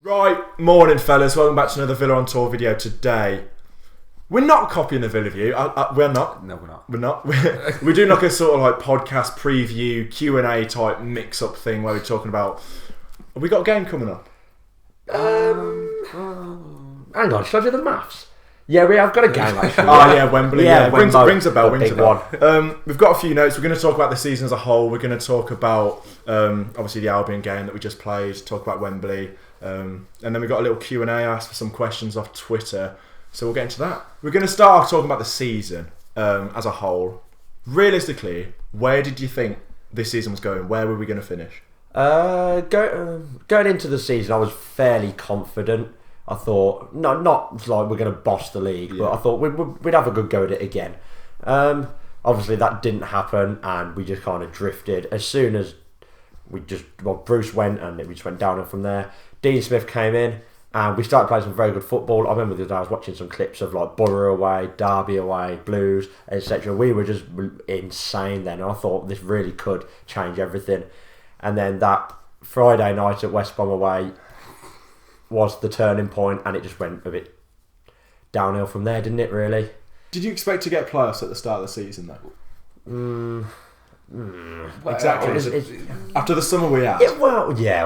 Right, morning fellas, welcome back to another Villa on Tour video today. We're not copying the Villa View, we're not. No, we're not. We're not. We're doing like a sort of like podcast preview, Q&A type mix-up thing where we're talking about... Have we got a game coming up? Hang on, should I do the maths? Yeah, we have got a game actually. Oh yeah, Wembley. Yeah, rings a bell. Big one. We've got a few notes. We're going to talk about the season as a whole. We're going to talk about obviously the Albion game that we just played. Talk about Wembley, and then we've got a little Q&A asked for some questions off Twitter. So we'll get into that. We're going to start off talking about the season as a whole. Realistically, where did you think this season was going? Where were we going to finish? Going into the season, I was fairly confident. I thought, not like we're going to boss the league, but I thought we'd have a good go at it again. Obviously, that didn't happen, and we just kind of drifted. As soon as Bruce went, and we just went downhill from there. Dean Smith came in, and we started playing some very good football. I remember the other day I was watching some clips of like Borough away, Derby away, Blues, etc. We were just insane then, and I thought this really could change everything. And then that Friday night at West Brom away was the turning point, and it just went a bit downhill from there, didn't it, really? Did you expect to get playoffs at the start of the season, though? Exactly. After the summer we had. Yeah.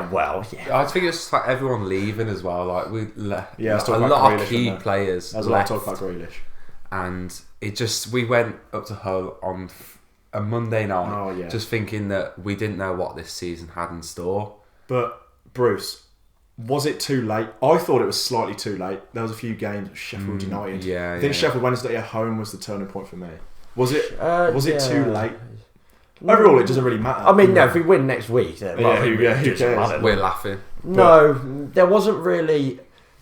I think it's just like everyone leaving as well. Like we left. Yeah, a lot of key players. There's a lot of talk about Grealish. And we went up to Hull on a Monday night, just thinking that we didn't know what this season had in store. But Bruce, was it too late? I thought it was slightly too late. There was a few games at Sheffield United. I think Sheffield Wednesday at home was the turning point for me. Was it too late? Overall, it doesn't really matter. I mean, no, if we win next week, then who cares? We're laughing. No, there wasn't really...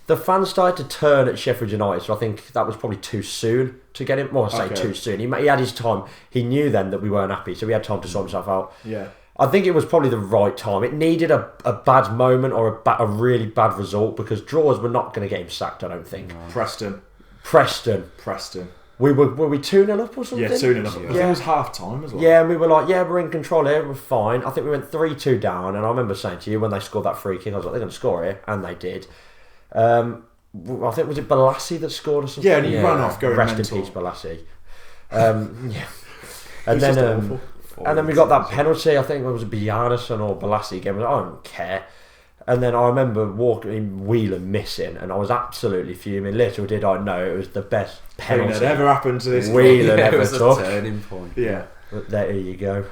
The fans started to turn at Sheffield United, so I think that was probably too soon to get him. Well, I say too soon. He had his time. He knew then that we weren't happy, so he had time to sort himself out. Yeah. I think it was probably the right time. It needed a bad moment or a really bad result, because draws were not going to get him sacked, I don't think. No. Preston. Were we 2-0 up or something? Yeah, 2-0 up. I think it was half time as well. Yeah, and we were like, we're in control here, we're fine. I think we went 3-2 down, and I remember saying to you when they scored that free kick, I was like, they're going to score here, and they did. I think, was it Balassi that scored or something? Yeah, and he ran off going Rest mental. in peace, Balassi. And then we got that penalty. I think it was Bjarnason or Balassi again. I don't care. And then I remember walking Whelan missing, and I was absolutely fuming. Little did I know it was the best penalty that ever happened to this Whelan ever was took. a turning point. Yeah. But there you go.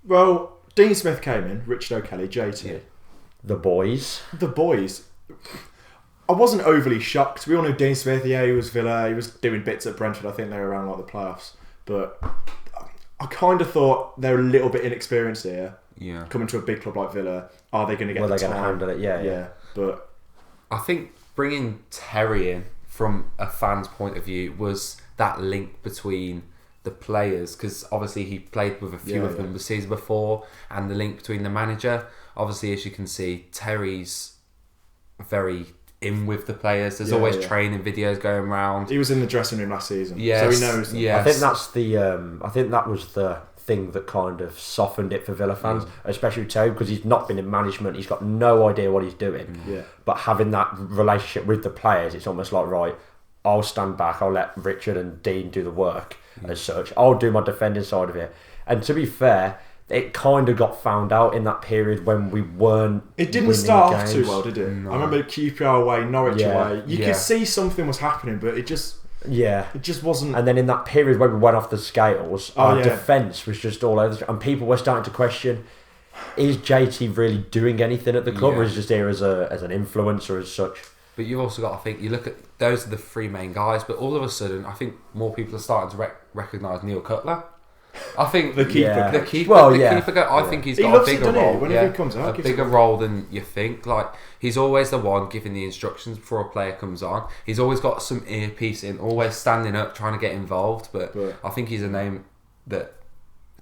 Well, Dean Smith came in, Richard O'Kelly, JT. Yeah. The boys. I wasn't overly shocked. We all knew Dean Smith. Yeah, he was Villa. He was doing bits at Brentford. I think they were around like the playoffs. But I kind of thought they're a little bit inexperienced here. Yeah. Coming to a big club like Villa, are they going to get the they're going to time? handle it? Yeah. But I think bringing Terry in from a fan's point of view was that link between the players, because obviously he played with a few of them the season before, and the link between the manager. Obviously, as you can see, Terry's very in with the players. There's always training videos going around. He was in the dressing room last season, so he knows them. I think that's I think that was the thing that kind of softened it for Villa fans, especially with Terry, because he's not been in management. He's got no idea what he's doing. Yeah. But having that relationship with the players, it's almost like, right, I'll stand back. I'll let Richard and Dean do the work as such. I'll do my defending side of it. And to be fair, it kind of got found out in that period when we weren't. It didn't start off too well, did it? No. I remember QPR away, Norwich away. You could see something was happening, but it just wasn't. And then in that period when we went off the scales, our defence was just all over, and people were starting to question: is JT really doing anything at the club, or is he just here as an influencer as such? But you've also got to think, you look at those are the three main guys, but all of a sudden, I think more people are starting to recognise Neil Cutler. I think the keeper. The keeper. I think he's got a bigger role. Whenever he comes out, a bigger role than you think. Like, he's always the one giving the instructions before a player comes on. He's always got some earpiece in, always standing up, trying to get involved. But I think he's a name that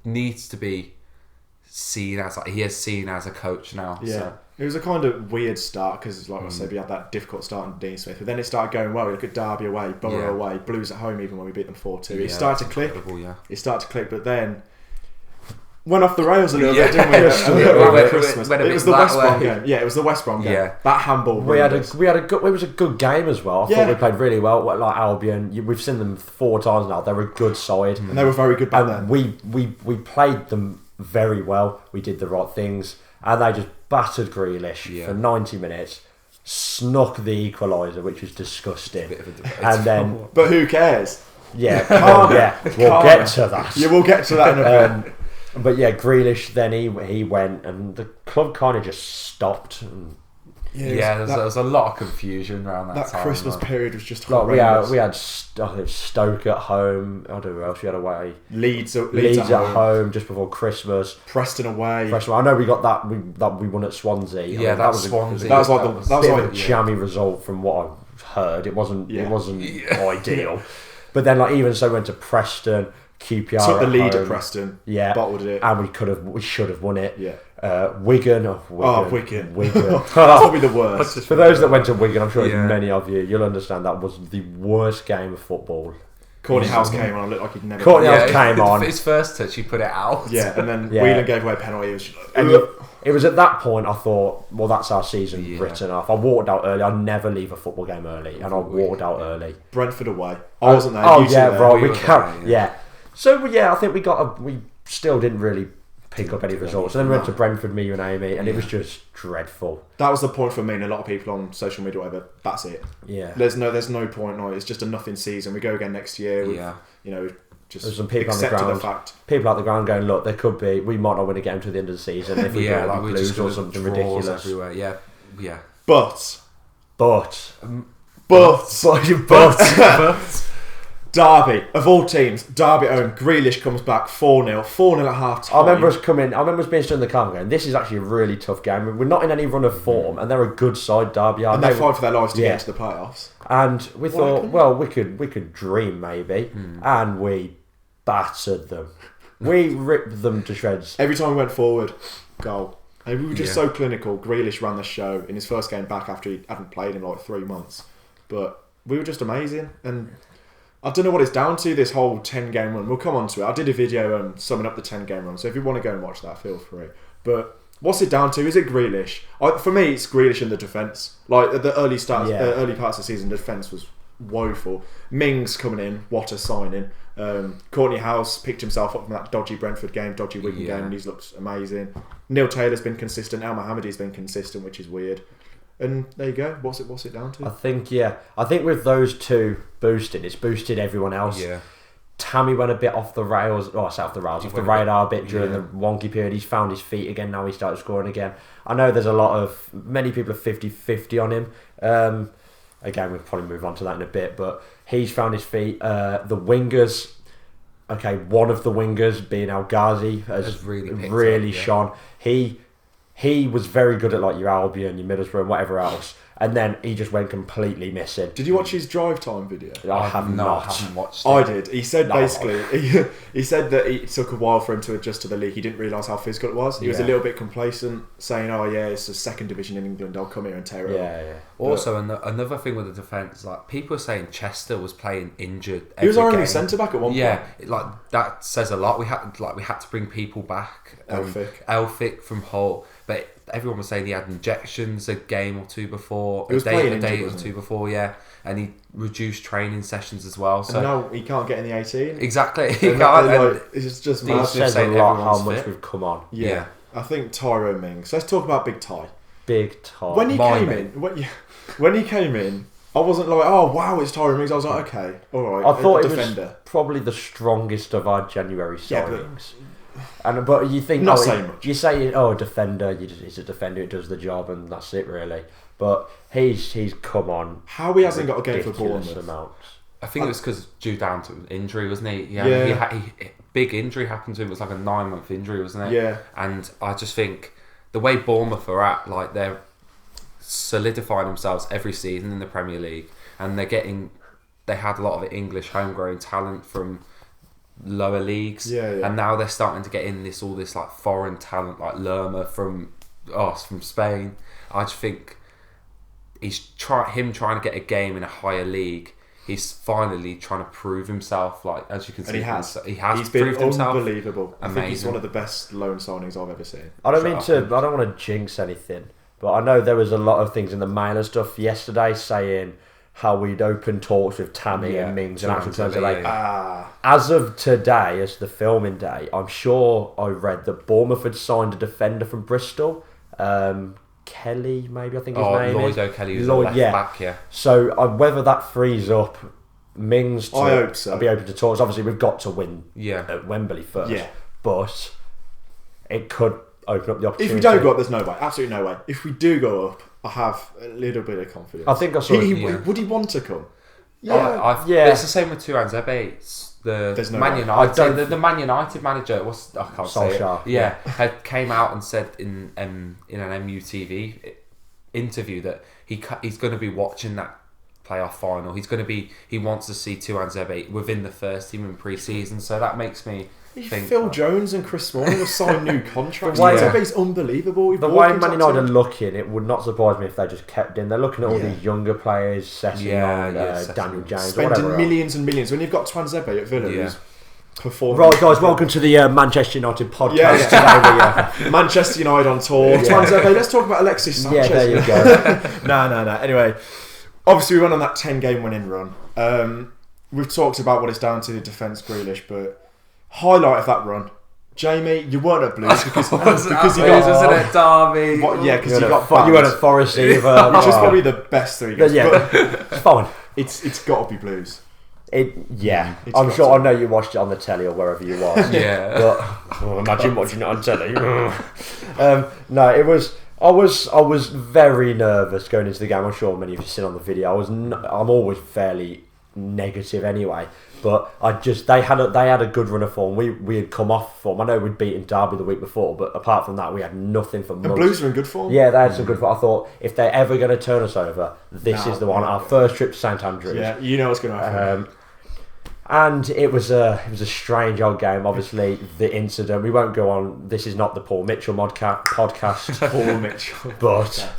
needs to be seen as, like, he is seen as a coach now. Yeah. So. It was a kind of weird start because, like I said, we had that difficult start in Dean Smith, but then it started going well. We look at Derby away, Borough away, Blues at home, even when we beat them 4-2. It started to click. It started to click, but then went off the rails a little bit, didn't we? Just a Around little bit. Christmas. Went a It bit was the that West Brom way. game. Yeah, it was the West Brom game. Yeah. That handball. We had a good. It was a good game as well. I thought we played really well. Like Albion, we've seen them 4 times now. They're a good side, and they were very good back then. We played them very well. We did the right things, and they just battered Grealish for 90 minutes. Snuck the equaliser, which was disgusting. And then, but who cares? Yeah, we'll get to that. Yeah, we'll get to that in a bit. But yeah, Grealish. Then he went, and the club kind of just stopped. And there was a lot of confusion around that time. That Christmas period was just like horrendous. we had Stoke at home. I don't know who else we had away. Leeds at home just before Christmas. Preston away. I know we got that we won at Swansea. Yeah, that was Swansea. That was like a jammy result from what I've heard. It wasn't ideal. But then even so, we went to Preston. QPR took the lead home. at Preston. Yeah, bottled it, and we should have won it. Yeah. Wigan. Wigan. That's probably the worst. For those that went to Wigan, I'm sure many of you'll understand that was the worst game of football. Courtney House came on, looked like he'd never. Courtney House came on. His first touch, he put it out. Yeah, and then Whelan gave away a penalty. It was at that point I thought, well, that's our season written off. I walked out early. I never leave a football game early, and I walked out early. Brentford away. I wasn't there. Right. So I think we still didn't really pick up any results. And then we went to Brentford, me, you and Amy, and it was just dreadful. That was the point for me and a lot of people on social media, whatever. That's it. Yeah. There's no point. No, it's just a nothing season. We go again next year. Just there's some people on the accepted ground. the fact. People at the ground going, look, there could be. We might not win a game to the end of the season if we lose or something ridiculous. Everywhere. Yeah. But Derby, of all teams, Derby at home, Grealish comes back 4-0 at half time. I remember us being stood in the car going, this is actually a really tough game. We're not in any run of form, and they're a good side, Derby. And they fight for their lives to get into the playoffs. And we thought, well, we could dream maybe, and we battered them. We ripped them to shreds. Every time we went forward, goal. And we were just so clinical. Grealish ran the show in his first game back after he hadn't played in like 3 months. But we were just amazing, and I don't know what it's down to, this whole 10-game run. We'll come on to it. I did a video summing up the 10-game run, so if you want to go and watch that, feel free. But what's it down to? Is it Grealish? For me, it's Grealish in the defence. Like, at the early parts of the season, the defence was woeful. Mings coming in, what a signing. Courtney House picked himself up from that dodgy Brentford game, dodgy Wigan game, and he's looked amazing. Neil Taylor's been consistent. El Mohammedi's been consistent, which is weird. And there you go. What's it down to? I think with those two boosted, it's boosted everyone else. Yeah. Tammy went a bit off the rails. Off the radar a bit during the wonky period. He's found his feet again. Now he started scoring again. I know there's many people are 50-50 on him. Again, we'll probably move on to that in a bit. But he's found his feet. The wingers. Okay, one of the wingers being El Ghazi has really shone. He was very good at like your Albion, your Middlesbrough, and whatever else, and then he just went completely missing. Did you watch his drive time video? I haven't watched it. I did. He said he said that it took a while for him to adjust to the league. He didn't realise how physical it was. He was a little bit complacent, saying, "Oh yeah, it's the second division in England. I'll come here and tear it up." Yeah. Also, another thing with the defence, like people are saying Chester was playing injured. He was our only centre back at one point. Yeah, like that says a lot. We had to bring people back. Elphick from Hull, but everyone was saying he had injections a game or two before, a day or two before, and he reduced training sessions as well. So no, he can't get in the 18. Exactly, he can't. It's just it says a lot how much we've come on. Yeah. I think Tyrone Mings. Let's talk about Big Ty. Big Ty. When he came in, I wasn't like, oh wow, it's Tyrone Mings. I was like, okay, all right. I thought it defender. Was probably the strongest of our January signings. But you think not saying much. You say, defender. He's a defender who does the job, and that's it really. But he's come on. How he hasn't got a game for Bournemouth? I think it was because due down to injury, wasn't he? He big injury happened to him. It was like a 9-month injury, wasn't it? Yeah. And I just think the way Bournemouth are at, like they're solidifying themselves every season in the Premier League, and they had a lot of English homegrown talent from lower leagues, and now they're starting to get in all this like foreign talent like Lerma from Spain. I just think him trying to get a game in a higher league, he's finally trying to prove himself. Like as you can see, and he has He's been proved himself. Unbelievable. I Amazing. think he's one of the best loan signings I've ever seen. I don't want to jinx anything, but I know there was a lot of things in the mail and stuff yesterday saying how we'd opened talks with Tammy and Mings and actual terms of like. As of today, as the filming day, I'm sure I read that Bournemouth had signed a defender from Bristol. Kelly, maybe I think his name Lloyd is. O'Kelly, who's left back, yeah. So whether that frees up Mings to I hope so. be open to talks. Obviously, we've got to win at Wembley first. Yeah. But it could open up the opportunity. If we don't go up, there's no way. Absolutely no way. If we do go up, I have a little bit of confidence. I think I saw. Would he want to come? Yeah. It's the same with Turan Zebe. The no Man way. United, the Man United manager, I can't say Solskjaer. it. Yeah, had came out and said in an MUTV interview that he's going to be watching that playoff final. He wants to see Turan Zebe within the first team in pre-season. So that makes me think Phil Jones and Chris Smalling have signed new contracts. The way- Zebe's unbelievable. The way Man United are looking, it would not surprise me if they just kept in. They're looking at all these younger players, Sessegnon, Daniel James, spending whatever millions and millions. When you've got Turan Zebe at Villa, who's performing. Right, guys, welcome to the Manchester United podcast today. Manchester United on tour. Turan Zebe. Let's talk about Alexis Sanchez. Yeah, there you go. No. Anyway, obviously we went on that 10-game winning run. We've talked about what it's down to the defence, Grealish, but highlight of that run. Jamie, you weren't at Blues because you got wasn't it Derby? because you got you weren't at Forest either. which is probably the best 3 games. Yeah, it's fine. It's got to be Blues. I'm sure. I know you watched it on the telly or wherever you watched. But imagine watching it on telly. No, it was. I was very nervous going into the game. I'm sure many of you seen on the video. I'm always fairly negative anyway. But they had a good run of form. We had come off form. I know we'd beaten Derby the week before, but apart from that, we had nothing for months. The Blues were in good form. Yeah, they had some good form. I thought if they're ever going to turn us over, this is the one. Our first trip to St Andrews. Yeah, you know what's going to happen. And it was a strange old game. Obviously, the incident. We won't go on. This is not the Paul Mitchell podcast. Paul Mitchell, but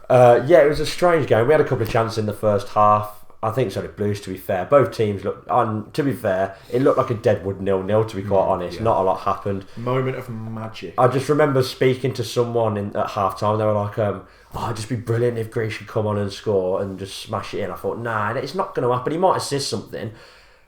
it was a strange game. We had a couple of chances in the first half. I think so did Blues, to be fair. Both teams looked, and to be fair, it looked like a deadwood 0-0, to be quite honest. Not a lot happened. Moment of magic. I just remember speaking to someone at half time. They were like, it'd just be brilliant if Grealish could come on and score and just smash it in. I thought, nah, it's not going to happen. He might assist something.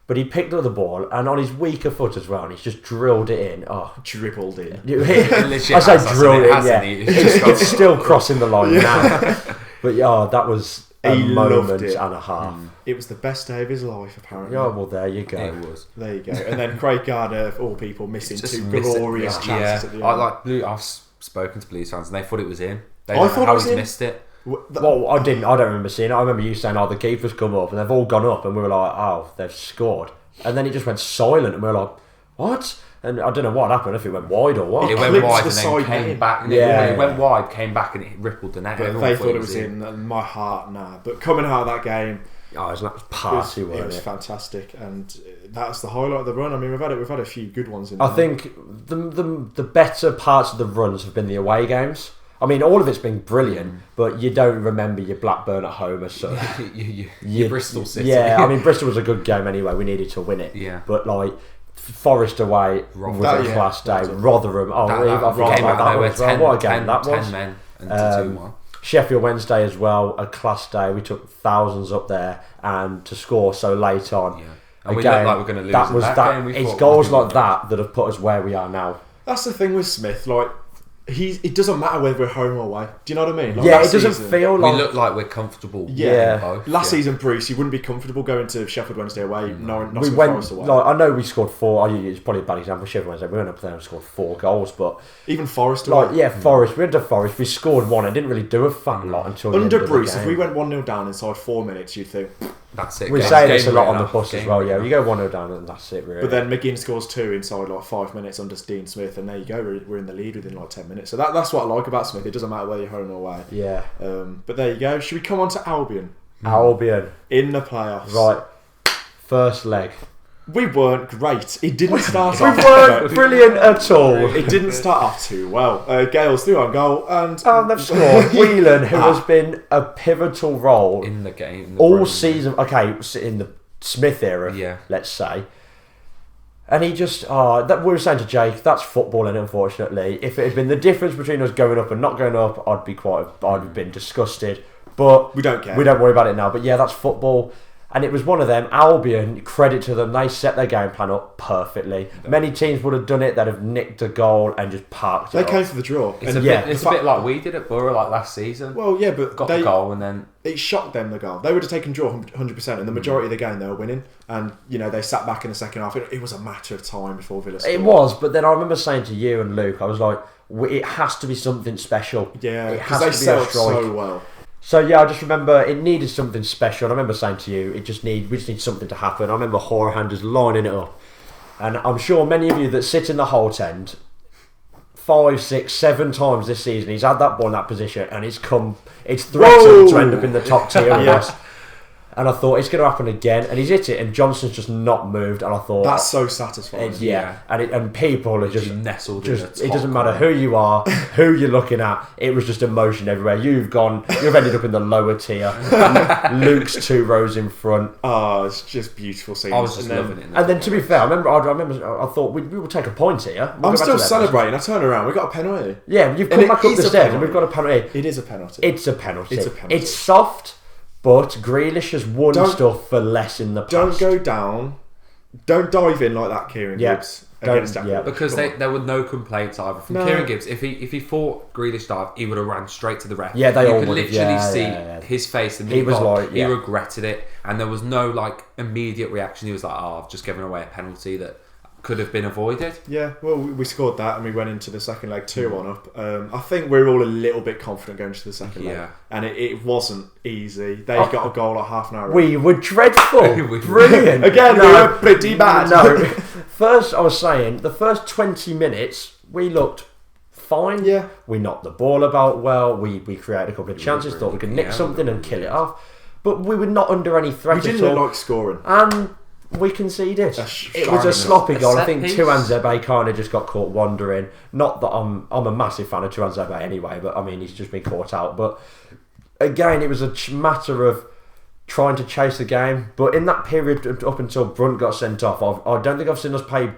But he picked up the ball, and on his weaker foot as well, and he's just drilled it in. Oh, dribbled in. I say drilled in, yeah. It's still crossing the line now. But that was a moment and a half. It was the best day of his life, apparently. Yeah, well, there you go. It was. There you go. And then Craig Gardner, of all people, missing two glorious chances at the end. I've spoken to Blues fans, and they thought it was in. I thought it was in. Missed it. Well, I didn't. I don't remember seeing it. I remember you saying, the keeper's come up, and they've all gone up, and we were like, they've scored. And then it just went silent, and we were like, what? And I don't know what happened, if it went wide or what. It went wide and then came back. It went wide, came back, and it rippled the net. But they thought it was in, and my heart, nah. But coming out of that game, it was a party, it was fantastic, and that's the highlight of the run. I mean, we've had a few good ones in there. I think the better parts of the runs have been the away games. I mean, all of it's been brilliant, but you don't remember your Blackburn at home as such. Your Bristol City. Yeah, I mean, Bristol was a good game anyway. We needed to win it. Yeah. But, Forest away was a class day. Rotherham. I forgot about that one as well. What a game that was. 10 men and 2-1. Sheffield Wednesday as well, a class day. We took thousands up there, and to score so late on. Yeah. And we looked like we're going to lose in that game. It's goals like that have put us where we are now. That's the thing with Smith, it doesn't matter whether we're home or away. Do you know what I mean? It doesn't feel like... We look like we're comfortable. Last season, Bruce, you wouldn't be comfortable going to Sheffield Wednesday away, Nottingham Forest away. I know we scored 4... It's probably a bad example. Sheffield Wednesday, we went up there and scored 4 goals, but... Even Forest away. Forest. We went to Forest, we scored 1 and didn't really do a fat lot until the end of Bruce, the game. if we went 1-0 down inside 4 minutes, you'd think... That's it. We say this a lot on the bus as well, You go 1-0 down and that's it, really. But then McGinn scores 2 inside 5 minutes under Dean Smith, and there you go, we're in the lead within 10 minutes. So that's what I like about Smith. It doesn't matter whether you're home or away. Yeah. But there you go. Should we come on to Albion? Albion. In the playoffs. Right. First leg. We weren't great. It didn't start We off. weren't brilliant at all. It didn't start off too well. Gale's through on goal and They've scored. Whelan, who has been a pivotal role in the game all season. Okay, in the Smith era, Yeah. let's say. And he just, that we were saying to Jake, that's footballing, unfortunately. If it had been the difference between us going up and not going up, I'd have been disgusted. But we don't care. We don't worry about it now. But yeah, that's football. And it was one of them. Albion, credit to them, they set their game plan up perfectly. Many teams would have done it. They'd have nicked a goal and just parked it. They came for the draw. It's a bit like we did at Borough like last season. Well, yeah, but got the goal and then it shocked them, the goal. They would have taken draw 100%, and the majority of the game they were winning. And they sat back in the second half. It was a matter of time before Villa scored. It was, but then I remember saying to you and Luke, I was like, it has to be something special. Yeah, it because has they to be set a up strike. so well. So yeah, I just remember it needed something special. And I remember saying to you, we just need something to happen. I remember Horahan just lining it up, and I'm sure many of you that sit in the Holt end, 5, 6, 7 times this season, he's had that ball in that position, and it's threatened to end up in the top tier of us. And I thought it's going to happen again, and he's hit it, and Johnson's just not moved. And I thought that's so satisfying. And people are just nestled. It doesn't matter who you are, who you're looking at. It was just emotion everywhere. You've ended up in the lower tier. Luke's 2 rows in front. Oh, it's just beautiful scenes. I was just loving it. And then to be fair, I remember. I thought we will take a point here. I'm still celebrating. I turn around. We got a penalty. Yeah, you've come back up the stairs, and we've got a penalty. It is a penalty. It's a penalty. It's soft. But Grealish has won stuff for less in the past. Don't go down. Don't dive in like that, Kieran Gibbs. Because there were no complaints either from Kieran Gibbs. If he thought Grealish dived, he would have ran straight to the ref. Yeah, they all could would have. literally see his face, and he regretted it, and there was no immediate reaction. He was like, I've just given away a penalty that could have been avoided. Yeah, well, we scored that and we went into the second leg 2-1 up. I think we were all a little bit confident going to the second leg, and it wasn't easy. They got a goal like half an hour. We were dreadful. Brilliant. Again, we were pretty bad. No, first I was saying the first 20 minutes we looked fine. Yeah, we knocked the ball about well. We created a couple of chances. Thought we could nick something and kill it off, but we were not under any threat. We didn't look like scoring. And we conceded. It was a sloppy goal. I think Tuanzebe kind of just got caught wandering. Not that I'm a massive fan of Tuanzebe anyway, but I mean he's just been caught out. But again, it was a matter of trying to chase the game. But in that period up until Brunt got sent off, I don't think I've seen us play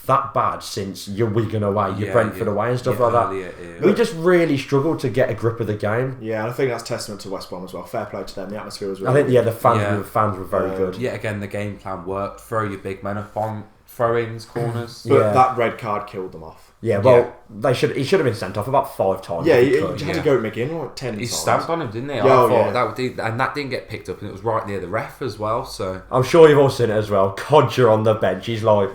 that bad since your Wigan away, your Brentford away and stuff like that. We just really struggled to get a grip of the game. Yeah, and I think that's testament to West Brom as well. Fair play to them. The atmosphere was really good. The fans were very good. Yeah, again, the game plan worked. Throw your big men up on throw-ins, corners. But that red card killed them off. Yeah, well, he should have been sent off about 5 times. Yeah, he had to go McGinn like 10 times. He stamped on him, didn't he? That didn't get picked up, and it was right near the ref as well. So I'm sure you've all seen it as well. Codger on the bench, he's like,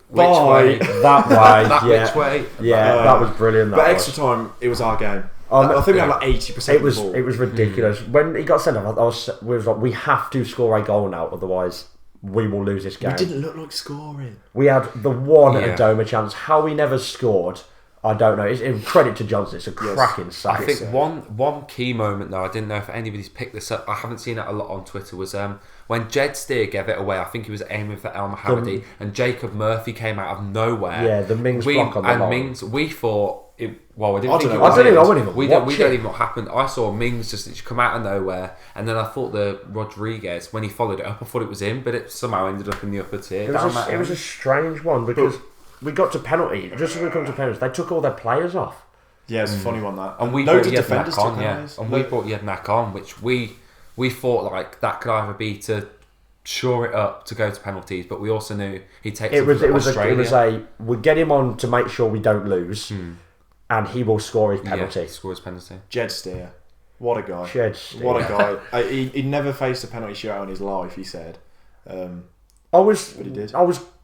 which way? That way. Which way? Yeah, that was brilliant. But extra time, it was our game. I think we had like 80% of the ball. It was ridiculous. When he got sent off, we was like, we have to score a goal now, otherwise we will lose this game. We didn't look like scoring. We had the one Adoma chance. How we never scored, I don't know. It's credit to Johnson. It's a cracking save. I think one key moment though, I didn't know if anybody's picked this up. I haven't seen it a lot on Twitter. Was when Jed Steer gave it away. I think he was aiming for El Mohammadi, and Jacob Murphy came out of nowhere. Yeah, the Mings block on the line. And Mings, we thought. We didn't I wouldn't even we don't even know what happened. I saw Mings just come out of nowhere, and then I thought the Rodriguez, when he followed it up, I thought it was him, but it somehow ended up in the upper tier. It was a strange one because we got to penalty. Just as we come to penalties, they took all their players off. Yeah, it's a funny one that. And we brought Yednak on, and we brought Yednak on, which we thought like that could either be to shore it up to go to penalties, but we also knew he'd take Australia. We get him on to make sure we don't lose. And he will score his penalty. Jed Steer. What a guy. Jed Steer. What a guy. He never faced a penalty shootout in his life, he said. I was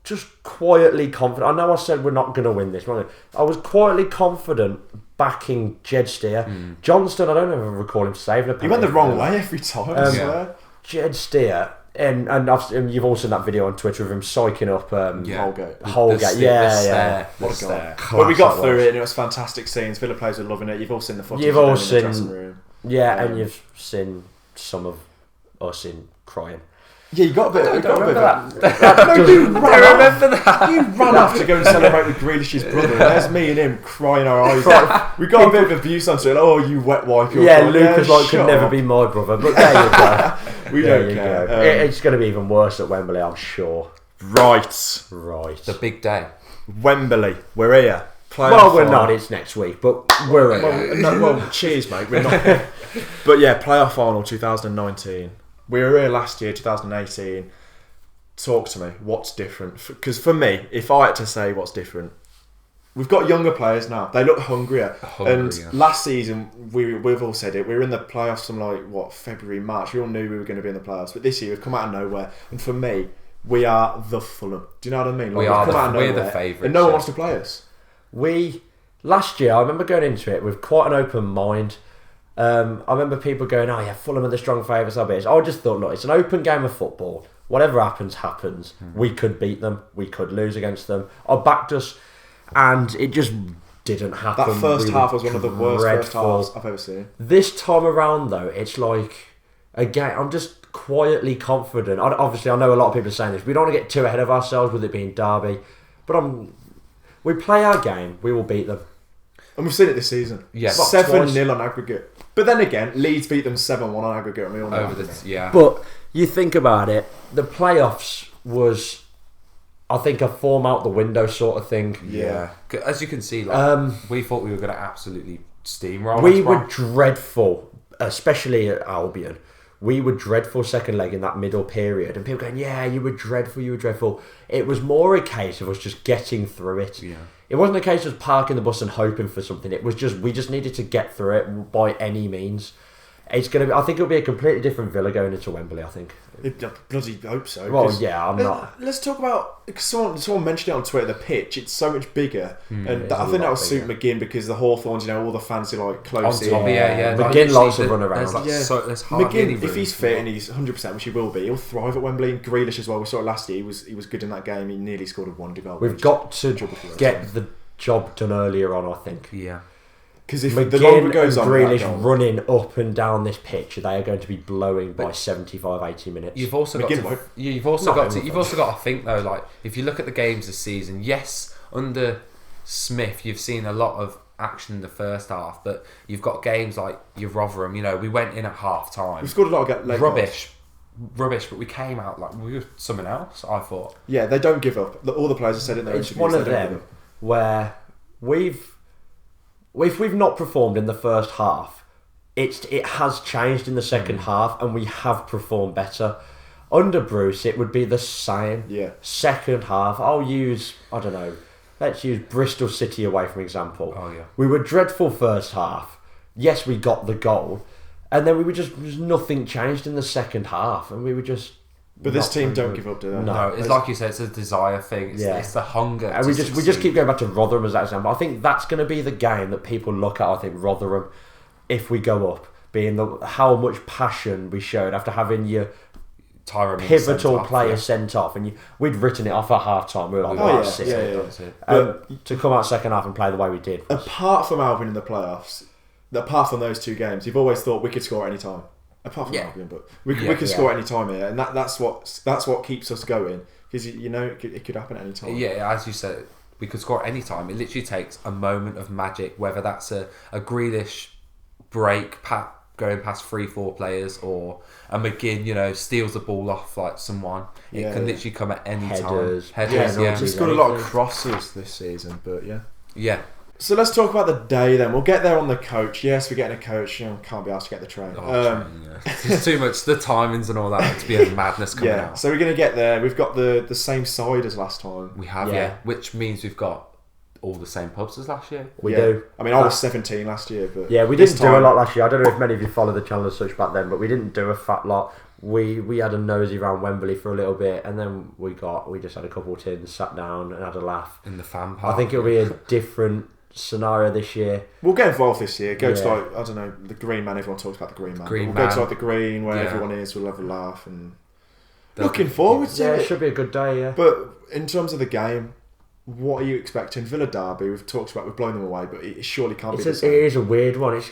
just quietly confident. I know I said we're not going to win this. I was quietly confident backing Jed Steer. Johnston, I don't ever recall him saving a penalty. He went the wrong way every time, I swear. Jed Steer. And you've all seen that video on Twitter of him psyching up Holgate. Yeah. What a guy. But we got through it and it was fantastic scenes. Villa players were loving it. You've all seen the footage. You've all seen in the dressing room. Yeah, and you've seen some of us in crying. Yeah, you got a bit. I You don't got a bit. remember Of that. no, you ran off. remember that. You ran off to go and celebrate with Grealish's brother. There's me and him crying our eyes out. We got a bit of abuse on it. Like, oh, you wet wipe. Your brother. Lucas yeah, could never be my brother. But there you go. We don't care. It's going to be even worse at Wembley, I'm sure. Right. The big day. Wembley. We're here. Well, we're not. It's next week, but we're here. Well, cheers, mate. We're not. But yeah, playoff final 2019. We were here last year, 2018. Talk to me. What's different? Because for me, if I had to say what's different, we've got younger players now. They look hungrier. And last season, we've all said it. We were in the playoffs from February, March. We all knew we were going to be in the playoffs. But this year, we've come out of nowhere. And for me, we are the Fulham. Do you know what I mean? We're the favourites. And no one wants to play us. Last year, I remember going into it with quite an open mind. I remember people going, "Oh yeah, Fulham are the strong favourites." I just thought, look, it's an open game of football. Whatever happens, happens. We could beat them. We could lose against them. I backed us, and it just didn't happen. That first half was one of the worst first halves I've ever seen. This time around, though, it's like, again, I'm just quietly confident. Obviously, I know a lot of people are saying this. We don't want to get too ahead of ourselves with it being Derby, but we play our game. We will beat them. And we've seen it this season. Yeah. 7-0 on aggregate. But then again, Leeds beat them 7-1 on aggregate. And we all know But you think about it, the playoffs was, I think, a form out the window sort of thing. Yeah. As you can see, we thought we were going to absolutely steamroll. We were dreadful, especially at Albion. We were dreadful second leg in that middle period. And people going, yeah, you were dreadful. It was more a case of us just getting through it. Yeah. It wasn't a case of parking the bus and hoping for something. It was just, we just needed to get through it by any means. It's going to be, I think it'll be a completely different Villa going into Wembley, I think. I bloody hope so. Well, yeah, I'm not. Let's talk about, someone mentioned it on Twitter, the pitch, it's so much bigger. And I think that would suit McGinn because the Hawthorns, all the fans are close in. McGinn likes to run around. McGinn, if he's fit and he's 100%, which he will be, he'll thrive at Wembley. And Grealish as well, we saw it last year, he was good in that game, he nearly scored a wonder goal. We've got to get the job done earlier on, I think. Yeah. Because if McGinn the longer goes on, Grealish running up and down this pitch, they are going to be blowing by 75-80 minutes. You've also got to think though, like if you look at the games this season, yes, under Smith, you've seen a lot of action in the first half, but you've got games like your Rotherham. We went in at half time. We scored a lot of late rubbish, but we came out like we were something else. I thought. Yeah, they don't give up. All the players have said it in their interviews. It's one of them where if we've not performed in the first half, it has changed in the second half, and we have performed better. Under Bruce, it would be the same. Yeah. Second half, let's use Bristol City away from example. Oh yeah. We were dreadful first half. Yes, we got the goal, and then nothing changed in the second half, and we were just. But this team don't give up, do they? No, it's like you said, it's a desire thing. It's the hunger. And we just keep going back to Rotherham as that example. I think that's going to be the game that people look at. I think Rotherham, if we go up, being how much passion we showed after having your pivotal player sent off, and we'd written it off at half time. We were like, to come out second half and play the way we did. Apart from Albion in the playoffs, apart from those two games, you've always thought we could score at any time. Apart from Albion, but we could score at any time here, and that's what keeps us going, because it could happen at any time. Yeah, as you said, we could score at any time. It literally takes a moment of magic, whether that's a Grealish break going past 3-4 players, or a McGinn, steals the ball off like someone. It can literally come at any time. He's scored a lot of crosses this season, but yeah. So let's talk about the day then. We'll get there on the coach. Yes, we're getting a coach. Can't be asked to get the train. It's too much. The timings and all that to be a madness coming out. So we're going to get there. We've got the same side as last time. We have, which means we've got all the same pubs as last year. We do. I mean, I was 17 last year, but we didn't do a lot last year. I don't know if many of you follow the channel as such back then, but we didn't do a fat lot. We had a nosy around Wembley for a little bit, and then we just had a couple of tins, sat down and had a laugh in the fan park. I think it'll be a different scenario this year. We'll get involved this year. Go to the Green Man. Everyone talks about the Green Man. Go to the Green where everyone is. We'll have a laugh and looking forward to it. It should be a good day. Yeah. But in terms of the game, what are you expecting? Villa Derby. We've talked about. We've blown them away, but it surely can't be. It is a weird one.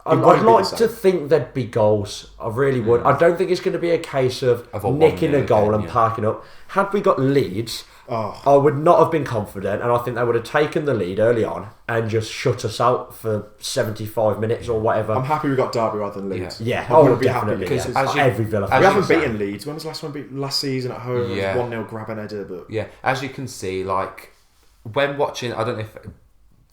I'd won't be like the to same. think there'd be goals. I really would. I don't think it's going to be a case of a nicking a 1-0 goal game, and yeah. parking up. Had we got Leeds, Oh, I would not have been confident, and I think they would have taken the lead early on and just shut us out for 75 minutes or whatever. I'm happy we got Derby rather than Leeds. Yeah, I wouldn't be happy definitely. because Yeah. as you- Every Villa as fan. we you haven't say- beaten Leeds. When was the last one beat? Last season at home. Yeah. It was 1-0 grab an header, but Yeah, as you can see, like when watching, I don't know if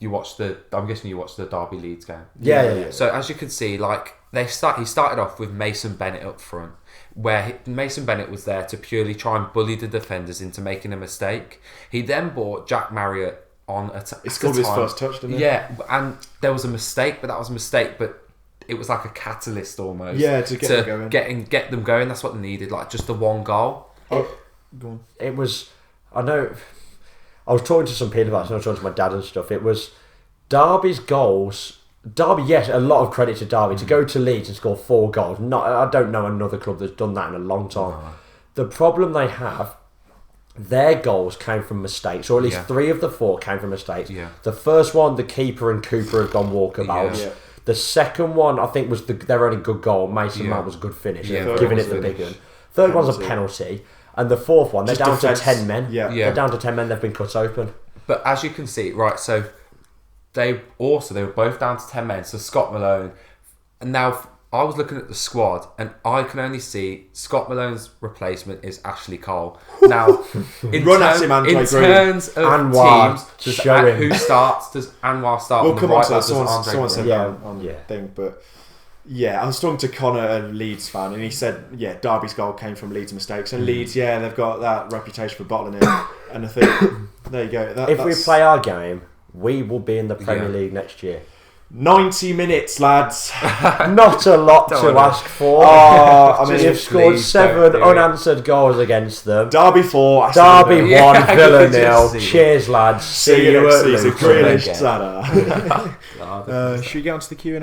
you watched I'm guessing you watched the Derby Leeds game. Yeah. So as you can see, like he started off with Mason Bennett up front, where Mason Bennett was there to purely try and bully the defenders into making a mistake. He then brought Jack Marriott on he scored his first touch, didn't he? Yeah, and there was a mistake, but that was a mistake, but it was like a catalyst almost. Yeah, to get them going. Get them going. That's what they needed, like just the one goal. Oh, go on. It was, I know, I was talking to some people about it, I was talking to my dad and stuff. It was Derby's goals. Derby, yes, a lot of credit to Derby. To go to Leeds and score 4 goals. I don't know another club that's done that in a long time. The problem they have, their goals came from mistakes, or at least 3 of the 4 came from mistakes. Yeah. The first one, the keeper and Cooper have gone walkabouts. Yeah. The second one, I think, was their only good goal. Mason Mount was a good finish, Yeah, giving it third the one was big one. Third one's a Penalty. penalty. And the fourth one, they're Just down defence. to 10 men. Yeah. They're down to 10 men, they've been cut open. But as you can see, right, so they were both down to 10 men. So Scott Malone, and now I was looking at the squad, and I can only see Scott Malone's replacement is Ashley Cole. Now, in, Run at him, Andre in Green. terms of Anwar, teams, show him. who starts? Does Anwar start? We'll on the come right, on to or that. does Someone Andre said Green? Yeah. that on Yeah. thing, but yeah, I was talking to Connor, a Leeds fan, and he said, yeah, Derby's goal came from Leeds' mistakes, and Leeds, yeah, they've got that reputation for bottling it, and I think there you go. If we That's play our game, we will be in the Premier Yeah. League next year. 90 minutes, lads. Not a lot to Don't ask for. I mean, You've scored please 7 don't do it. unanswered goals against them. Derby 4, Aston Derby Villa 1, Yeah, I Villa could just 0. see it. Cheers, lads. See you next season. Luton. Grealish, again. Sada. Should we get on to the Q&A?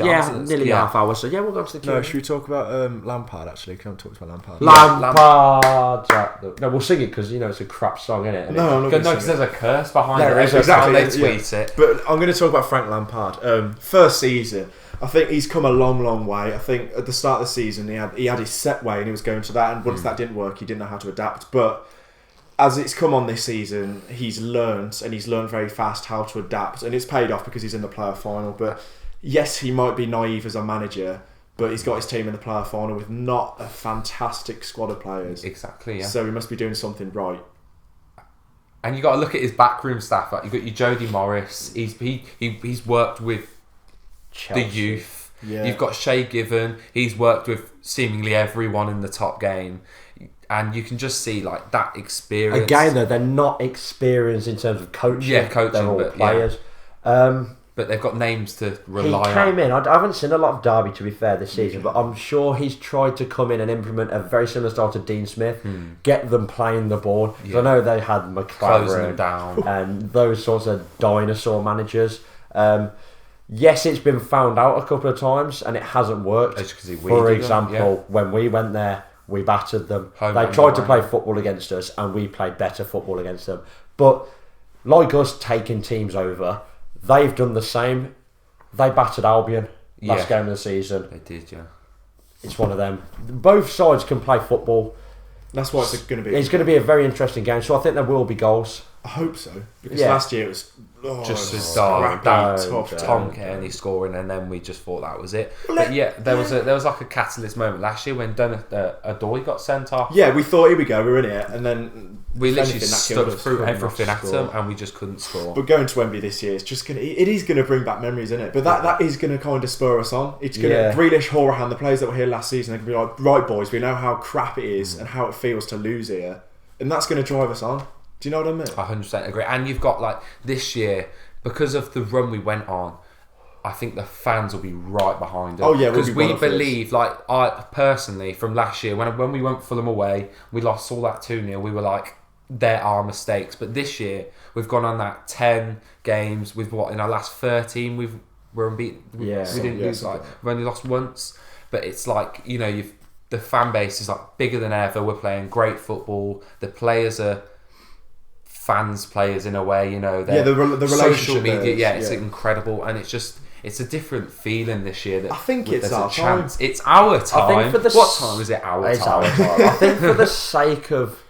Yeah, nearly Yeah. half hour. So yeah, we'll go on to the No, Q&A. should we talk about Lampard, actually? Can I talk about Lampard? Lampard. No, we'll sing it because, it's a crap song, isn't it? No, I'm not No, going to because there's a curse behind There it. is, Every time exactly, they yeah. tweet it. But I'm going to talk about Frank Lampard. First season, I think he's come a long, long way. I think at the start of the season, he had his set way and he was going to that. And once that didn't work, he didn't know how to adapt. But as it's come on this season, he's learned very fast how to adapt. And it's paid off because he's in the player final. But yes, he might be naive as a manager, but he's got his team in the player final with not a fantastic squad of players. Exactly, yeah. So he must be doing something right. And you got to look at his backroom staff. Like you've got your Jody Morris. He's worked with Chelsea. the youth. Yeah. You've got Shay Given. He's worked with seemingly everyone in the top game, and you can just see like that experience. Again, though, they're not experienced in terms of coaching. Yeah, coaching, They're all but, players. but they've got names to He rely came on. in. I haven't seen a lot of Derby, to be fair, this season, but I'm sure he's tried to come in and implement a very similar style to Dean Smith, get them playing the ball. 'Cause Yeah. I know they had Closing them McLaren down. and those sorts of dinosaur managers. Yes, it's been found out a couple of times and it hasn't worked. As you can see, we For did, example, yeah. when we went there, we battered them. Home They and tried to away. play football against us and we played better football against them. But like us taking teams over, they've done the same. They battered Albion last Yeah. game of the season. They did, yeah. It's one of them. Both sides can play football. That's what it's going to be. It's going to be a very interesting game, so I think there will be goals. I hope so. Because Yeah. last year it was Just it a was start, scrappy, don't, tough. don't. Tom Kearney scoring, and then we just thought that was it. But yeah, there was like a catalyst moment last year when Adoy got sent off. Yeah, we thought, here we go, we're in it. And then We if literally anything, that killed stuck us. through Could not everything at score. them, and we just couldn't score. But going to Wembley this year, it's just it is going to bring back memories, isn't it? But that is going to kind of spur us on. It's going Yeah. to, Grealish, Horahan, the players that were here last season, they're going to be like, right boys, we know how crap it is and how it feels to lose here. And that's going to drive us on. Do you know what I mean? 100% agree. And you've got like this year, because of the run we went on, I think the fans will be right behind us. Oh, yeah, we'll because be we well off this. believe, like I personally from last year when we went Fulham away, we lost all that 2-0. We were like, there are mistakes. But this year we've gone on that 10 games. We've in our last 13 we're unbeaten. Yeah. we didn't Yeah, lose. something Like like we've only lost once. But it's like the fan base is like bigger than ever. We're playing great football. The players are players in a way, they're Yeah, the social relationship media, there is, yeah, it's yeah. incredible, and it's it's a different feeling this year. That I think there's it's a our chance. It's our time. I think for the what time is it? It's our time. I think for the sake of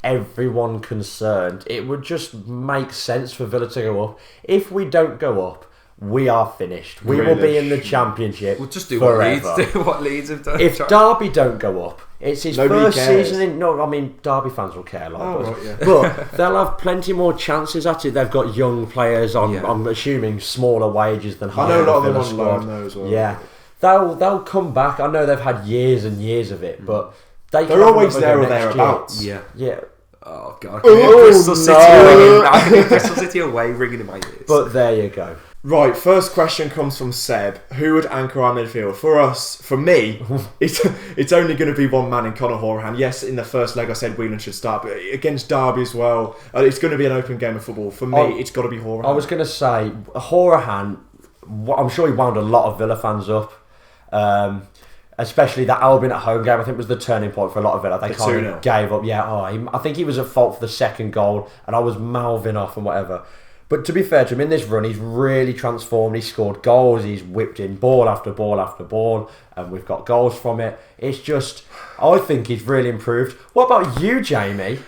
everyone concerned, it would just make sense for Villa to go up. If we don't go up, we are finished. We will be in the Championship. We'll just do forever. what Leeds have done. If Derby don't go up, it's his Nobody first cares. season in. No, I mean Derby fans will care, Right, but they'll have plenty more chances at it. They've got young players on. Yeah. I'm assuming smaller wages than. I know a lot of them Villa on squad. loan though as well. Yeah, they'll come back. I know they've had years and years of it, but They're can have always another there go or next thereabouts. Yeah. year. Yeah, Oh god. Oh, Bristol City ringing. I can hear Bristol City away ringing in my ears. but there you go. Right, first question comes from Seb. Who would anchor our midfield? For me, it's only going to be one man in Conor Hourihane. Yes, in the first leg I said Whelan should start, but against Derby as well, it's going to be an open game of football. For me, it's got to be Hourihane. I was going to say Hourihane. I'm sure he wound a lot of Villa fans up. Especially that Albion at home game, I think was the turning point for a lot of Villa. They kind of gave up. Yeah, I think he was at fault for the second goal, and I was mouthing off and whatever. But to be fair to him, in this run, he's really transformed. He's scored goals. He's whipped in ball after ball after ball, and we've got goals from it. It's just, I think he's really improved. What about you, Jamie?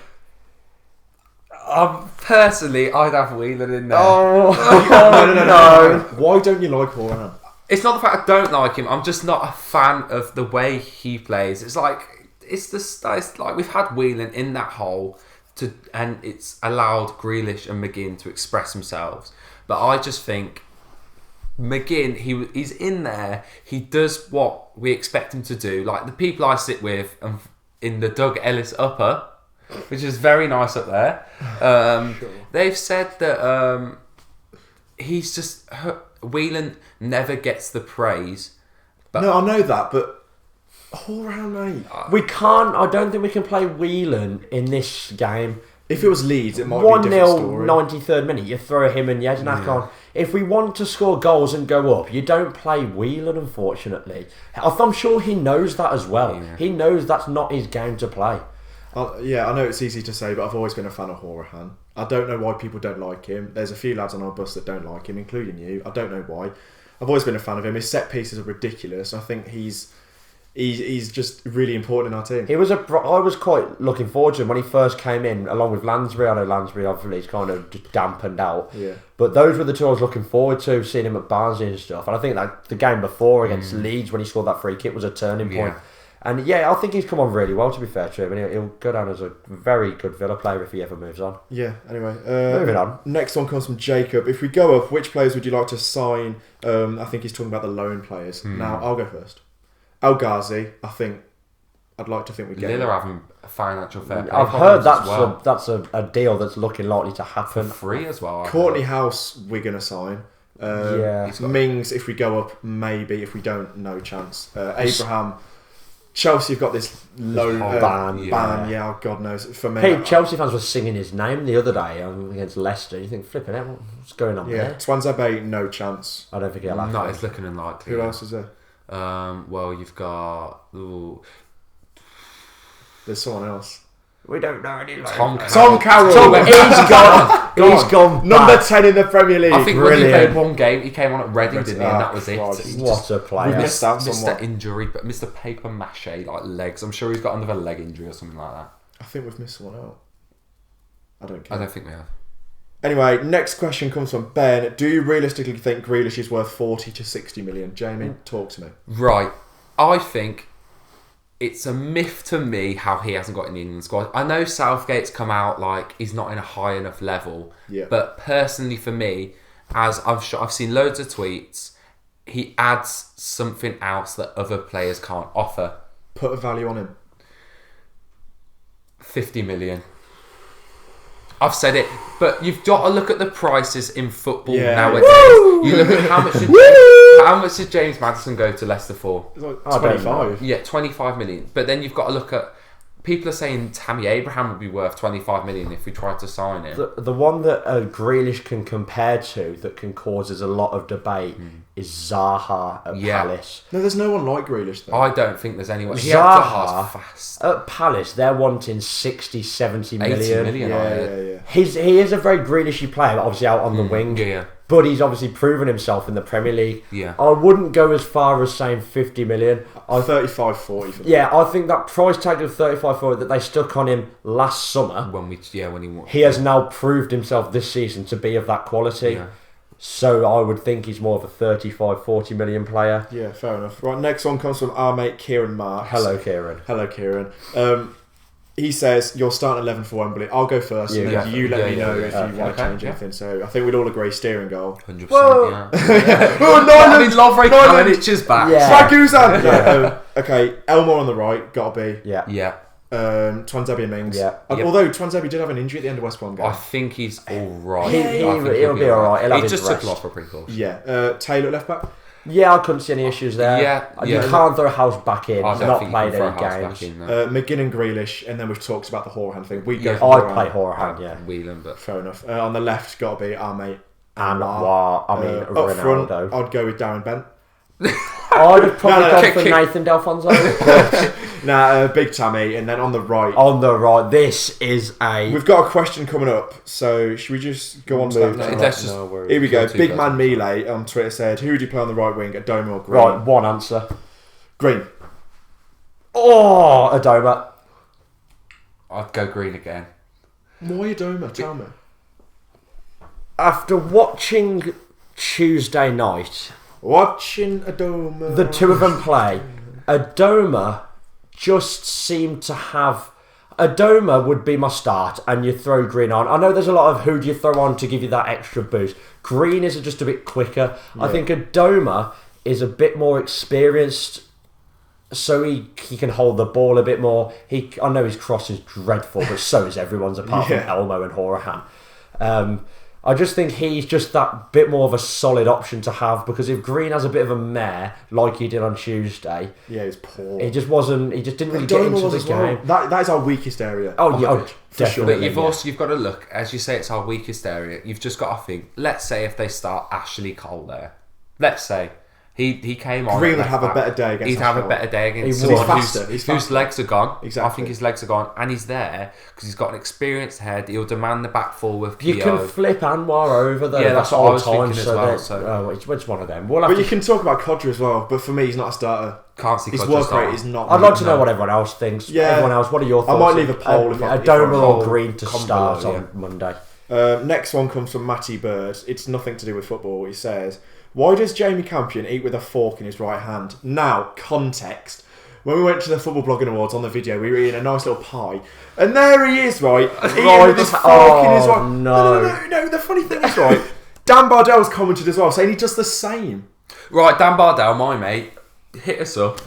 Personally, I'd have Whelan in there. No. Why don't you like Hourihane? It's not the fact I don't like him. I'm just not a fan of the way he plays. It's like we've had Whelan in that hole and it's allowed Grealish and McGinn to express themselves. But I just think McGinn, he's in there. He does what we expect him to do. Like the people I sit with in the Doug Ellis upper, which is very nice up there. They've said that he's just Whelan never gets the praise. But No, I know that, but Hourihane, mate. We can't. I don't think we can play Whelan in this game. If it was Leeds, it might be a different 1-0, story. 93rd minute, you throw him and Yednak on. If we want to score goals and go up, you don't play Whelan, unfortunately. I'm sure he knows that as well. Yeah. He knows that's not his game to play. Yeah, I know it's easy to say, but I've always been a fan of Hourihane. I don't know why people don't like him. There's a few lads on our bus that don't like him, including you. I don't know why. I've always been a fan of him. His set pieces are ridiculous. I think he's just really important in our team. I was quite looking forward to him when he first came in, along with Lansbury. I know Lansbury obviously is kind of just dampened out. Yeah. But those were the two I was looking forward to, seeing him at Barnsley and stuff. And I think that the game before against Leeds, when he scored that free kick, was a turning point. Yeah. And yeah, I think he's come on really well, to be fair to him. And he'll go down as a very good Villa player if he ever moves on. Yeah, anyway. Moving on. Next one comes from Jacob. If we go up, which players would you like to sign? I think he's talking about the loan players. Now, I'll go first. El Ghazi, I'd like to think we get Lille him. are having a financial fair play. I've heard problems that's as well. a deal that's looking likely to happen. For free as well. I Courtney heard. House, we're going to sign. Yeah. Mings, if we go up, maybe. If we don't, no chance. Abraham, Chelsea have got this low ban, ban. Yeah, oh, God knows. For me, Hey, Chelsea fans were singing his name the other day against Leicester. You think, flipping out, what's going on yeah, there? Twanzebe, no chance. I don't think he'll happen. No, it's looking unlikely. Who else is there? Well, you've got There's someone else. We don't know any like Tom Carroll. He's gone. He's gone. Number back. 10 in the Premier League. I think when he Brilliant. played one game, he came on at Reading, didn't he? And that was Christ. it. He What just a player. missed out missed somewhat. that injury, but Mr. Paper Mache, like legs. I'm sure he's got another leg injury or something like that. I think we've missed someone out. I don't care. I don't think we have. Anyway, next question comes from Ben. Do you realistically think Grealish is worth 40 to 60 million? Jamie, talk to me. Right. I think it's a myth to me how he hasn't got in the England squad. I know Southgate's come out like he's not in a high enough level. Yeah. But personally for me, as I've seen loads of tweets, he adds something else that other players can't offer. Put a value on him. 50 million. I've said it, but you've got to look at the prices in football nowadays. Woo! You look at how much did James Maddison go to Leicester for? It's like I don't know. 25. Yeah, 25 million. But then you've got to look at, people are saying Tammy Abraham would be worth 25 million if we tried to sign him. The one that Grealish can compare to that can causes a lot of debate is Zaha at Palace. No, there's no one like Grealish though. I don't think there's anyone. Zaha Fast. at Palace, they're wanting 60, 70 million. 80 million. I heard. Yeah. He is a very Grealishy player, obviously out on the wing. Yeah. but he's obviously proven himself in the Premier League. Yeah. I wouldn't go as far as saying 50 million. 35, 40 for Yeah, I think that price tag of 35 40 that they stuck on him last summer, when he won. he has now proved himself this season to be of that quality. Yeah. So I would think he's more of a 35, 40 million player. Yeah, fair enough. Right, next one comes from our mate Kieran Marks. Hello, Kieran. Hello, Kieran. He says, you're starting 11 for Wembley. I'll go first, and then you let me know if you want to change anything. So I think we'd all agree steering goal. 100%. Well, Yeah. Oh, I mean, Lovre Kalinic is back. Yeah. Swaguzan! Yeah. Okay, Elmore on the right, gotta be. Yeah. Yeah. Twanzebe and Mings. Yeah. Although Twanzebe did have an injury at the end of West Brom game. I think he's all right. He'll be all right. He'll have He his just took rest. him off for precaution. Yeah. Taylor left back. Yeah, I couldn't see any issues there. Yeah, You yeah. can't throw House back in. I He's don't not think played you can any throw House games. back in, no. McGinn and Grealish, and then we've talked about the Horahan thing. We'd go Yeah. for I'd Horahan. play Horahan, yeah. Whelan, but Fair enough. On the left, got to be our mate. And Anwar. I mean, Up front, Ronaldo. I'd go with Darren Bent. I'd have probably No, gone kick for it. Nathan Delfonso. Big Tammy, and then on the right, On the right, this is a... we've got a question coming up. So should we just go on to that Move now? to Let's just- no worries. Here we go. Two Big guys. Man Melee on Twitter said, "Who would you play on the right wing, Adoma or Green?" Right, one answer. Green. Oh, Adoma. I'd go Green again. Why Adoma? Tell me. After watching Tuesday night, Watching Adoma. the two of them play, Adoma just seemed to have... Adoma would be my start, and you throw Green on. I know there's a lot of who do you throw on to give you that extra boost. Green is just a bit quicker. I think Adoma is a bit more experienced, so he can hold the ball a bit more. I know his cross is dreadful, but so is everyone's apart from Elmo and Horahan. I just think he's just that bit more of a solid option to have, because if Green has a bit of a mare like he did on Tuesday, Yeah, he's poor. he just didn't really get into the as well. game. That is our weakest area. Oh, yeah, on the pitch, for sure. definitely. But you've got to look, as you say, it's our weakest area. You've just got to think. Let's say if they start Ashley Cole there, let's say he came on. Green at would have a left better back. day against He'd have a Arsenal. better day against He would. someone He's faster, he's whose faster. legs are gone. Exactly. I think his legs are gone, and he's there because he's got an experienced head. He'll demand the back four with You Keogh. can flip Anwar over though. Yeah, that's what I was thinking as well, that- so- it's one of them. We'll have But to you can talk about Codger as well. But for me, he's not a starter. Can't see His Codger work starting. rate is not. I'd like to know No. what everyone else thinks. Yeah. Everyone else, what are your I thoughts? might leave a poll if I- Adoma if I- or Green to comment start below, on Monday. Next one comes from Matty Bird. It's nothing to do with football. He says, "Why does Jamie Campion eat with a fork in his right hand?" Now, context. When we went to the Football Blogging Awards on the video, we were eating a nice little pie. And there he is, right? Eating with his fork in his right... No. The funny thing is, right, Dan Bardell's commented as well, saying he does the same. Right, Dan Bardell, my mate, hit us up.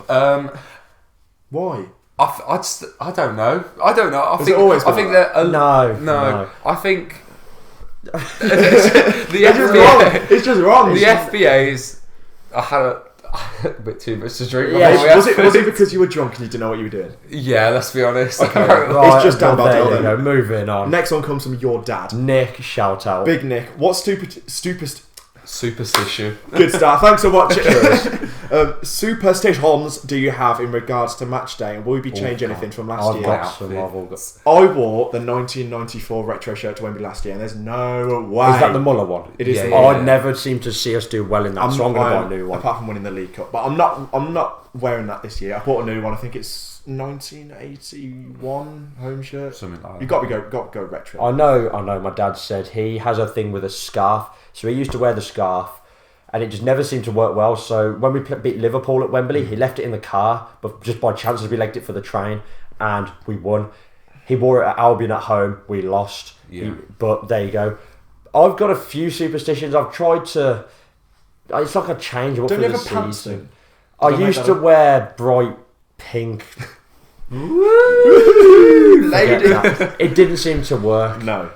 Why? I don't know. I it always I think that No. I think the It's just wrong. FBA, It's just wrong. the FBA's. I had a bit too much to drink. Yeah, before we Was had it food. because you were drunk and you didn't know what you were doing? Yeah, let's be honest. Okay. Right, It's just Dan well, Bardell there you then. go. Moving on. Next one comes from your dad. Nick, shout out. Big Nick. What Superstition. Good start. Thanks for watching. Superstitions do you have in regards to match day, and will we be changing anything from last I've year? got some. I've all got. I wore the 1994 retro shirt to Wembley last year, and there's no way. Is that the Muller one? It is Yeah, the yeah, Muller. I'd never seem to see us do well in that, so I'm going to buy a new one. Apart from winning the League Cup, but I'm not wearing that this year. I bought a new one. I think it's 1981 home shirt. Something like that. You got to go retro. I know. My dad said he has a thing with a scarf, so he used to wear the scarf, and it just never seemed to work well. So when we beat Liverpool at Wembley, he left it in the car, but just by chance we legged it for the train, and we won. He wore it at Albion at home. We lost. Yeah. But there you go. I've got a few superstitions. I've tried to. It's like a change up Don't for you the have a pants season. thing? I Did I make used that to up? wear bright pink. Lady. Forget that. It didn't seem to work. No.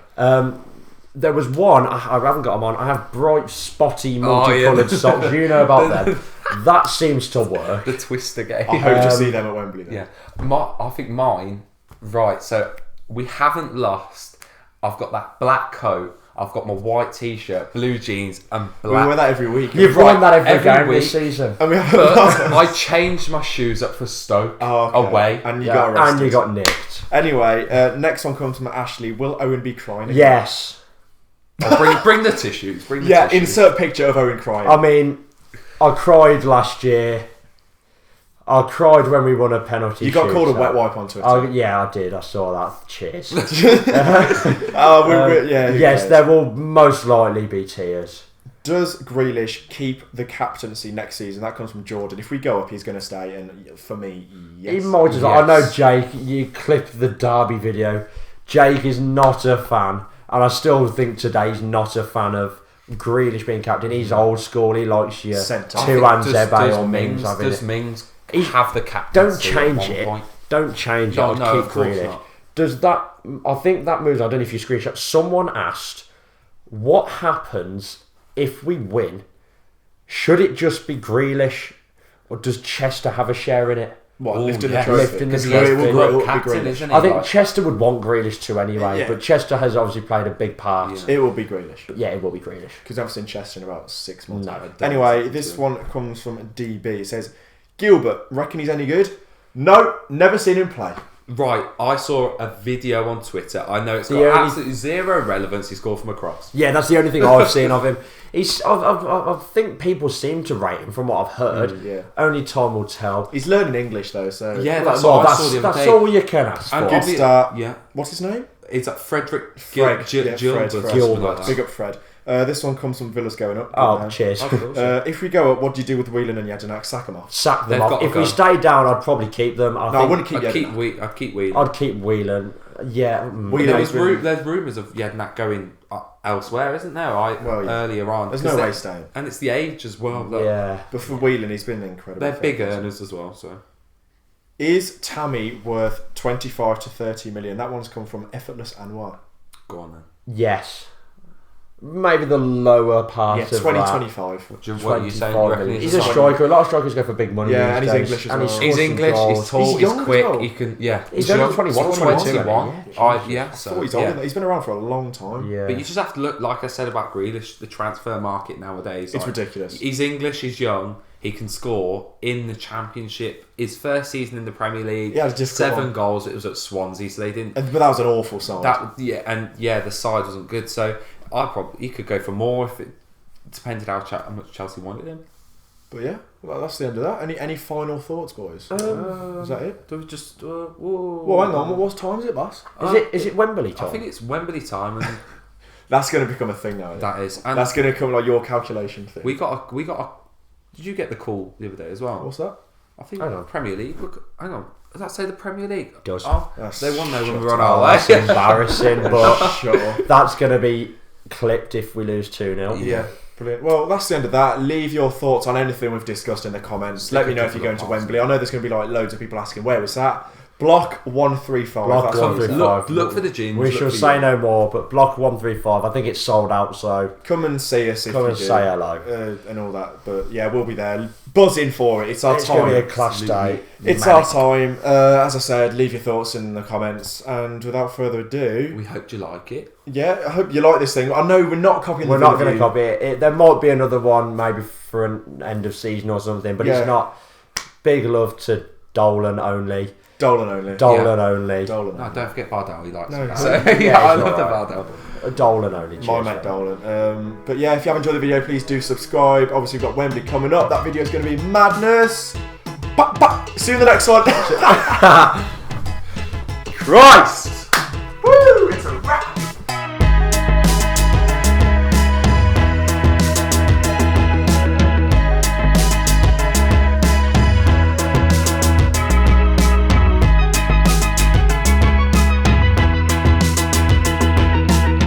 There was one, I haven't got them on. I have bright, spotty, multicoloured yeah. socks. You know about them. That seems to work. The Twister game. I hope to see them at Wembley. Then. Yeah, I think mine. Right, so we haven't lost. I've got that black coat. I've got my white t-shirt, blue jeans, and We black. wear that every week. You've Right, won that every every game week. this season. And we have But I changed my shoes up for Stoke away. and you Yeah, got arrested. and you got nicked. Anyway, next one comes from Ashley. Will Owen be crying again? Yes. Bring the tissues. Bring the Yeah, tissues. insert picture of Owen crying. I mean, I cried last year. I cried when we won a penalty. You got called a shootout. wet wipe on Twitter. Oh, yeah, I did. I saw that. Cheers. Yes, there will most likely be tears. Does Grealish keep the captaincy next season? That comes from Jordan. If we go up, he's going to stay. And for me, yes. He might as well. I know Jake. You clipped the Derby video. Jake is not a fan, and I still think today he's not a fan of Grealish being captain. He's old school. He likes your Centre. two hands Ebe or Mings. Does Mings have the captaincy? Don't change it. Point? Don't change it. No, I'd no, keep of course Grealish. not. Does that? I think that moves. I don't know if you screenshot. Someone asked, "What happens if we win? Should it just be Grealish, or does Chester have a share in it?" What, Ooh, lifting yes. the trophy? Lifting the Because trophy. it will Great be captain, Grealish. isn't he? I think Like- Chester would want Grealish to anyway, Yeah. but Chester has obviously played a big part. Yeah. It will be Grealish. But yeah, it will be Grealish. Because I haven't seen Chester in about 6 months. No, I don't Anyway, think this so. one comes from DB. It says, Gilbert, reckon he's any good? No, never seen him play. Right, I saw a video on Twitter. I know it's got The only- absolutely zero relevance. He scored from a cross. Yeah, that's the only thing I've seen of him. I think people seem to rate him from what I've heard. Yeah. Only time will tell. He's learning English though, so... Yeah, that's Well, what I saw the other that's day. all you can ask And for. Good start. Yeah, What's his name? it's like Frederick Fred, Gilbert. Fred. something like that. Big up Fred. This one comes from Villa's going up. Oh, cheers. If we go up, what do you do with Whelan and Jedinak? Sack them off. Sack them They've off. got to If we go. stay down, I'd probably keep them. I wouldn't keep Jedinak. I'd keep Whelan. I'd keep Whelan. Yeah. Whelan- There's rumours of Jednak going elsewhere, isn't there? Well, yeah. Earlier on. There's 'Cause no they- way staying. And it's the age as well. Look, Yeah. But for Whelan, he's been incredible. they're big earners as well. So Is Tammy worth 25 to 30 million? That one's come from Effortless Anwar. go on then. Yes. Maybe the lower part Yeah, of 2025. What are you saying? 25 You reckon million. he's He's a striker. A lot of strikers go for big money. Yeah, these and he's days. English as And well. scores He's some English, goals. he's tall, He's he's, young as quick, well. he can, yeah. He's only young. 21 or 22. 22, Yeah, I so, thought he's yeah. older. He's been around for a long time. Yeah. But you just have to look, like I said about Grealish, the transfer market nowadays. It's like, ridiculous. He's English, he's young, he can score in the Championship. His first season in the Premier League, He had a difficult 7 one. goals, it was at Swansea, so they didn't... But that was an awful side. the side wasn't good, so he could go for more if it depended how much Chelsea wanted him. But yeah, well, that's the end of that. Any final thoughts, boys? Is that it? Do we just... Well, hang on. What time is it, boss? Is it Wembley time? I think it's Wembley time, and That's going to become a thing now. Isn't it? that is... And That's going to come like your calculation thing. we got a... Did you get the call the other day as well? What's that? I think Hang on. Premier League. Hang on. Does that say the Premier League? Does. Oh, That's they won though when we shut were on up. our That's way. embarrassing, but Sure. that's going to be clipped if we lose 2-0. Yeah, brilliant. Well, that's the end of that. Leave your thoughts on anything we've discussed in the comments. Let me know if you're going to Wembley. I know there's going to be like loads of people asking where was that. Block 135. Block That's what we 135. said. Look for the gins. We look shall for say you. no more, but block 135, I think it's sold out, so Come and see us if come you and do. say hello. And all that. But yeah, we'll be there. Buzzing for it. It's our It's going to be a time. class day. It's Manic. our time. As I said, leave your thoughts in the comments. And without further ado, We hope you like it. yeah, I hope you like this thing. I know we're not copying We're the not going to video. copy it. There might be another one, maybe for an end of season or something, but Yeah. it's not. Big love to Dolan only. Dolan only. Dolan only. Dolan No, only. don't forget Bardell. He likes No, it. no. So, Yeah, yeah, I it's love the alright. Bardell. Dolan only. My cheers, mate mate. Dolan. But yeah, if you have enjoyed the video, please do subscribe. Obviously, we've got Wembley coming up. That video is going to be madness. See you in the next one. Christ!